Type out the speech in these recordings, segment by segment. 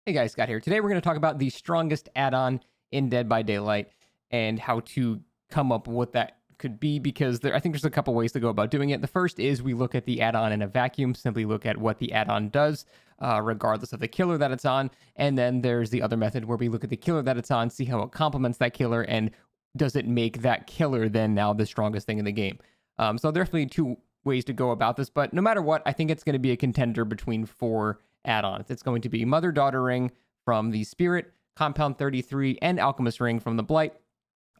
Hey guys, Scott here. Today we're going to talk about the strongest add-on in Dead by Daylight and how to come up with what that could be, because I think there's a couple ways to go about doing it. The first is we look at the add-on in a vacuum, simply look at what the add-on does, regardless of the killer that it's on. And then there's the other method where we look at the killer that it's on, see how it complements that killer, and does it make that killer then now the strongest thing in the game. So there are definitely two ways to go about this, but no matter what, I think it's going to be a contender between four add-ons. It's going to be Mother-Daughter Ring from the Spirit, Compound 33, and Alchemist Ring from the Blight,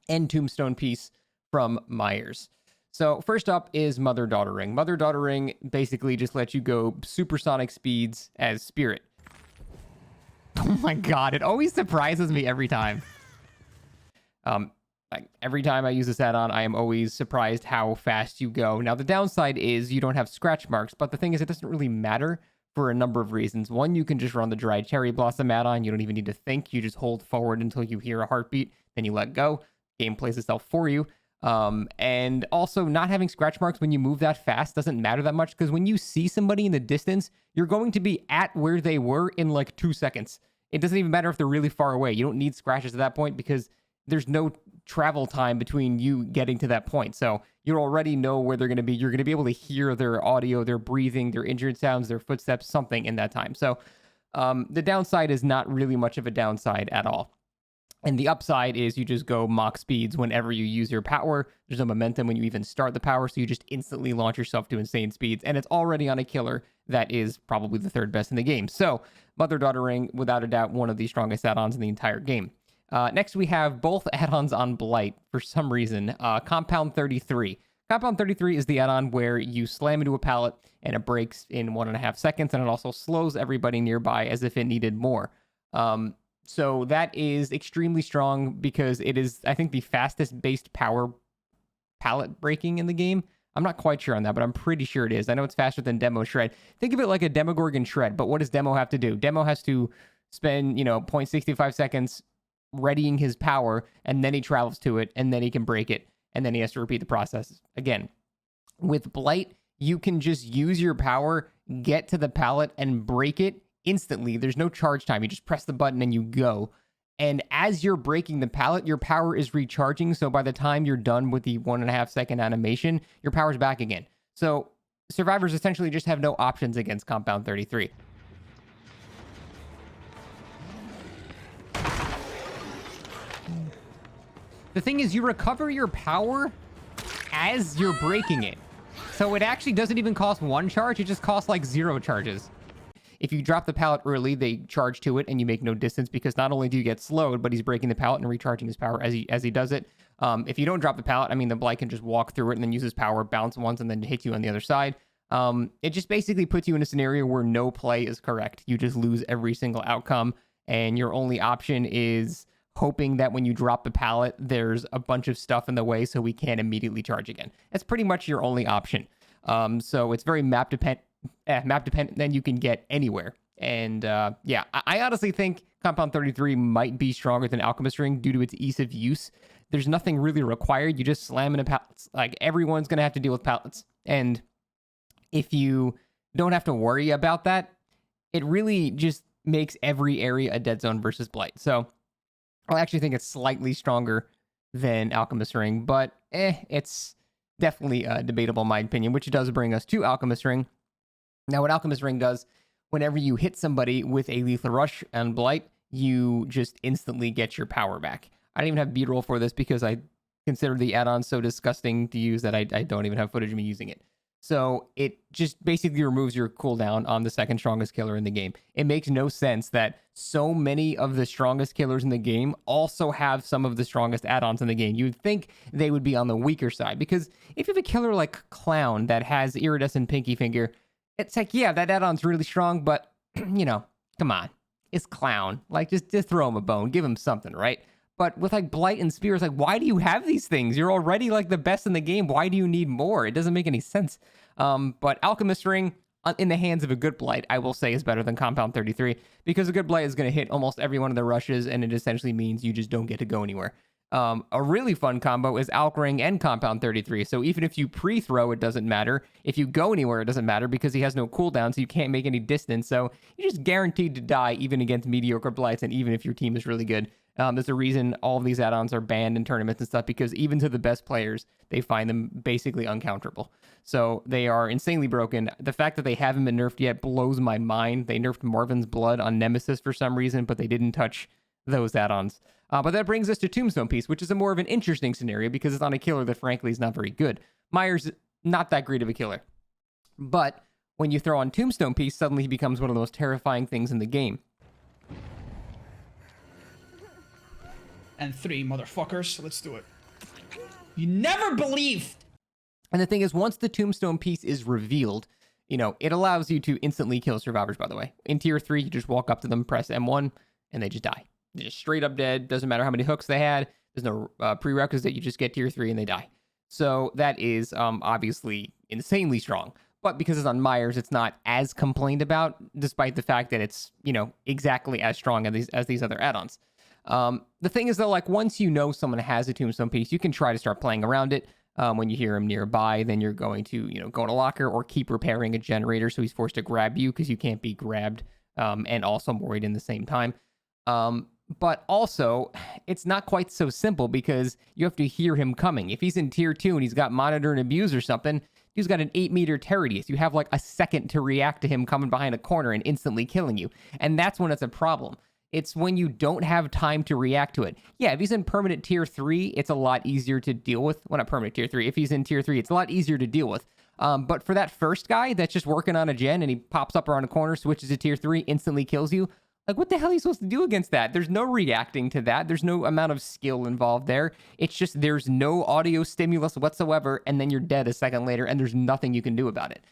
and Tombstone Piece from Myers. So first up is Mother-Daughter Ring. Mother-Daughter Ring basically just lets you go supersonic speeds as Spirit. Oh my god, it always surprises me every time. Every time I use this add-on, I am always surprised how fast you go. Now, the downside is you don't have scratch marks, but the thing is, it doesn't really matter for a number of reasons. One, you can just run the Dry Cherry Blossom add-on. You don't even need to think. You just hold forward until you hear a heartbeat, then you let go. Game plays itself for you. And also, not having scratch marks when you move that fast doesn't matter that much, because when you see somebody in the distance, you're going to be at where they were in like 2 seconds. It doesn't even matter if they're really far away. You don't need scratches at that point because there's no travel time between you getting to that point. So you already know where they're going to be. You're going to be able to hear their audio, their breathing, their injured sounds, their footsteps, something in that time. So the downside is not really much of a downside at all. And the upside is you just go mock speeds whenever you use your power. There's no momentum when you even start the power, so you just instantly launch yourself to insane speeds. And it's already on a killer that is probably the third best in the game. So Mother-Daughter Ring, without a doubt, one of the strongest add-ons in the entire game. Next, we have both add-ons on Blight for some reason. Compound 33. Compound 33 is the add-on where you slam into a pallet and it breaks in 1.5 seconds, and it also slows everybody nearby as if it needed more. So that is extremely strong because it is, I think, the fastest based power pallet breaking in the game. I'm not quite sure on that, but I'm pretty sure it is. I know it's faster than Demo Shred. Think of it like a Demogorgon Shred, but what does Demo have to do? Demo has to spend, 0.65 seconds readying his power, and then he travels to it, and then he can break it, and then he has to repeat the process again. With Blight, you can just use your power, get to the pallet, and break it instantly. There's no charge time. You just press the button and you go. And as you're breaking the pallet, your power is recharging, so by the time you're done with the 1.5 second animation, your power's back again. So survivors essentially just have no options against Compound 33. The thing is, you recover your power as you're breaking it. So it actually doesn't even cost 1 charge, it just costs like 0 charges. If you drop the pallet early, they charge to it and you make no distance, because not only do you get slowed, but he's breaking the pallet and recharging his power as he does it. If you don't drop the pallet, the Blight can just walk through it and then use his power, bounce once, and then hit you on the other side. It just basically puts you in a scenario where no play is correct. You just lose every single outcome, and your only option is hoping that when you drop the pallet, there's a bunch of stuff in the way so we can't immediately charge again. That's pretty much your only option. So it's very map dependent than you can get anywhere. And I honestly think Compound 33 might be stronger than Alchemist Ring due to its ease of use. There's nothing really required. You just slam into pallets. Like, everyone's going to have to deal with pallets. And if you don't have to worry about that, it really just makes every area a dead zone versus Blight. So I actually think it's slightly stronger than Alchemist Ring, but it's definitely debatable in my opinion, which does bring us to Alchemist Ring. Now, what Alchemist Ring does, whenever you hit somebody with a Lethal Rush and Blight, you just instantly get your power back. I don't even have B-roll for this because I consider the add-on so disgusting to use that I don't even have footage of me using it. So it just basically removes your cooldown on the second strongest killer in the game. It makes no sense that so many of the strongest killers in the game also have some of the strongest add-ons in the game. You'd think they would be on the weaker side, because if you have a killer like Clown that has Iridescent Pinky Finger, it's like, yeah, that add-on's really strong, but, come on. It's Clown. Like, just throw him a bone. Give him something, right? But with, like, Blight and Spear, it's like, why do you have these things? You're already, like, the best in the game. Why do you need more? It doesn't make any sense. But Alchemist Ring, in the hands of a good Blight, I will say is better than Compound 33, because a good Blight is going to hit almost every one of the rushes, and it essentially means you just don't get to go anywhere. A really fun combo is Alk Ring and Compound 33. So even if you pre-throw, it doesn't matter. If you go anywhere, it doesn't matter because he has no cooldown, so you can't make any distance. So you're just guaranteed to die even against mediocre blights, and even if your team is really good. There's a reason all of these add-ons are banned in tournaments and stuff, because even to the best players, they find them basically uncounterable. So they are insanely broken. The fact that they haven't been nerfed yet blows my mind. They nerfed Marvin's Blood on Nemesis for some reason, but they didn't touch those add-ons. But that brings us to Tombstone Piece, which is a more of an interesting scenario because it's on a killer that frankly is not very good. Myers, not that great of a killer. But when you throw on Tombstone Piece, suddenly he becomes one of the most terrifying things in the game. And 3 motherfuckers. Let's do it. You never believed. And the thing is, once the Tombstone Piece is revealed, you know, it allows you to instantly kill survivors, by the way. In tier 3, you just walk up to them, press M1, and they just die. They're just straight up dead. Doesn't matter how many hooks they had. There's no prerequisite. You just get tier 3 and they die. So that is obviously insanely strong. But because it's on Myers, it's not as complained about, despite the fact that it's, you know, exactly as strong as these other add-ons. The thing is, though, like, once you know someone has a Tombstone Piece, you can try to start playing around it. When you hear him nearby, then you're going to, you know, go in a locker or keep repairing a generator so he's forced to grab you because you can't be grabbed and also worried in the same time. But also, it's not quite so simple because you have to hear him coming. If he's in tier 2 and he's got monitor and abuse or something, he's got an 8-meter terror radius. You have like a second to react to him coming behind a corner and instantly killing you. And that's when it's a problem. It's when you don't have time to react to it. Yeah, if he's in permanent tier 3, it's a lot easier to deal with. Well, not permanent tier 3. If he's in tier 3, it's a lot easier to deal with. But for that first guy that's just working on a gen and he pops up around a corner, switches to tier 3, instantly kills you, like, what the hell are you supposed to do against that? There's no reacting to that. There's no amount of skill involved there. It's just there's no audio stimulus whatsoever, and then you're dead a second later, and there's nothing you can do about it.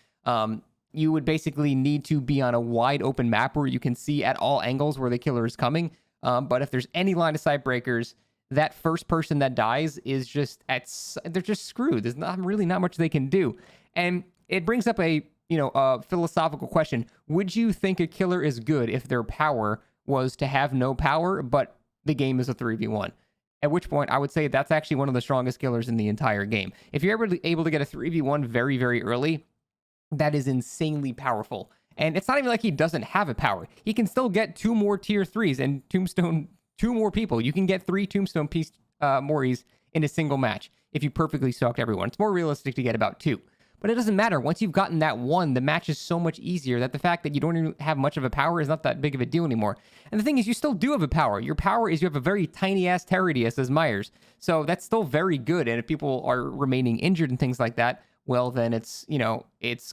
You would basically need to be on a wide open map where you can see at all angles where the killer is coming. But if there's any line of sight breakers, that first person that dies is just they're just screwed. There's not much they can do. And it brings up a philosophical question. Would you think a killer is good if their power was to have no power, but the game is a 3v1? At which point, I would say that's actually one of the strongest killers in the entire game. If you're ever able to get a 3v1 very, very early, that is insanely powerful. And it's not even like he doesn't have a power. He can still get 2 more tier 3s and Tombstone, 2 more people. You can get 3 Tombstone Piece Moris in a single match if you perfectly stalked everyone. It's more realistic to get about 2. But it doesn't matter. Once you've gotten that 1, the match is so much easier that the fact that you don't even have much of a power is not that big of a deal anymore. And the thing is, you still do have a power. Your power is you have a very tiny-ass terror radius as Myers. So that's still very good. And if people are remaining injured and things like that, well, then it's going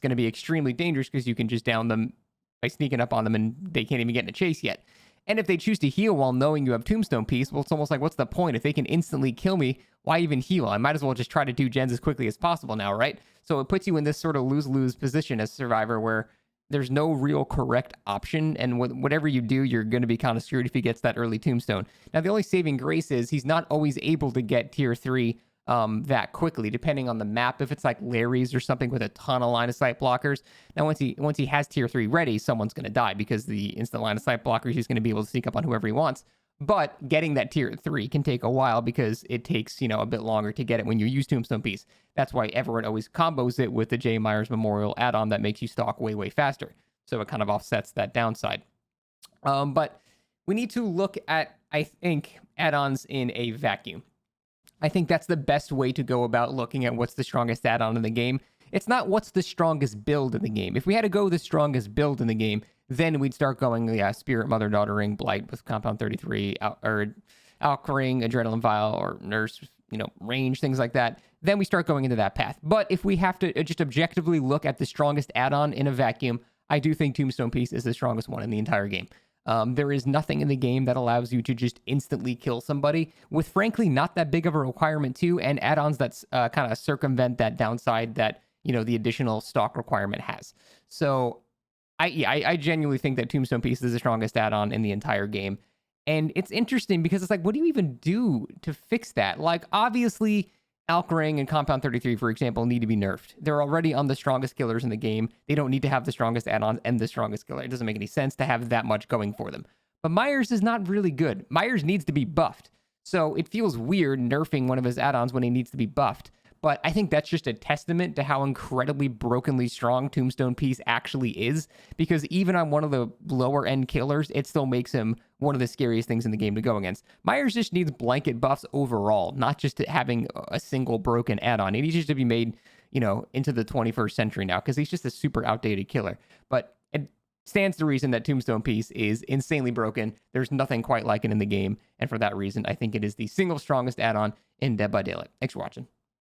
to be extremely dangerous because you can just down them by sneaking up on them and they can't even get in a chase yet. And if they choose to heal while knowing you have Tombstone Piece, well, it's almost like, what's the point? If they can instantly kill me, why even heal? I might as well just try to do gens as quickly as possible now, right? So it puts you in this sort of lose-lose position as a survivor where there's no real correct option, and whatever you do, you're going to be kind of screwed if he gets that early tombstone. Now, the only saving grace is he's not always able to get tier 3 that quickly, depending on the map. If it's like Larry's or something with a ton of line of sight blockers, now once he has tier 3 ready, someone's going to die because the instant line of sight blockers, he's going to be able to sneak up on whoever he wants. But getting that tier 3 can take a while because it takes, a bit longer to get it when you use Tombstone Piece. That's why everyone always combos it with the J. Myers Memorial add-on that makes you stalk way, way faster. So it kind of offsets that downside. But we need to look at, I think, add-ons in a vacuum. I think that's the best way to go about looking at what's the strongest add-on in the game. It's not what's the strongest build in the game. If we had to go the strongest build in the game, then we'd start going, Spirit, Mother, Daughter Ring, Blight with Compound 33, or Alk Ring, Adrenaline Vial, or Nurse, range, things like that. Then we start going into that path. But if we have to just objectively look at the strongest add-on in a vacuum, I do think Tombstone Piece is the strongest one in the entire game. There is nothing in the game that allows you to just instantly kill somebody with, frankly, not that big of a requirement too, and add-ons that kind of circumvent that downside that, the additional stock requirement has. So I genuinely think that Tombstone Piece is the strongest add-on in the entire game. And it's interesting because it's like, what do you even do to fix that? Like, obviously, Alk Ring and Compound 33, for example, need to be nerfed. They're already on the strongest killers in the game. They don't need to have the strongest add-ons and the strongest killer. It doesn't make any sense to have that much going for them. But Myers is not really good. Myers needs to be buffed. So it feels weird nerfing one of his add-ons when he needs to be buffed. But I think that's just a testament to how incredibly brokenly strong Tombstone Piece actually is, because even on one of the lower end killers, it still makes him one of the scariest things in the game to go against. Myers just needs blanket buffs overall, not just having a single broken add-on. He needs just to be made, into the 21st century now, because he's just a super outdated killer. But it stands to reason that Tombstone Piece is insanely broken. There's nothing quite like it in the game, and for that reason, I think it is the single strongest add-on in Dead by Daylight. Thanks for watching.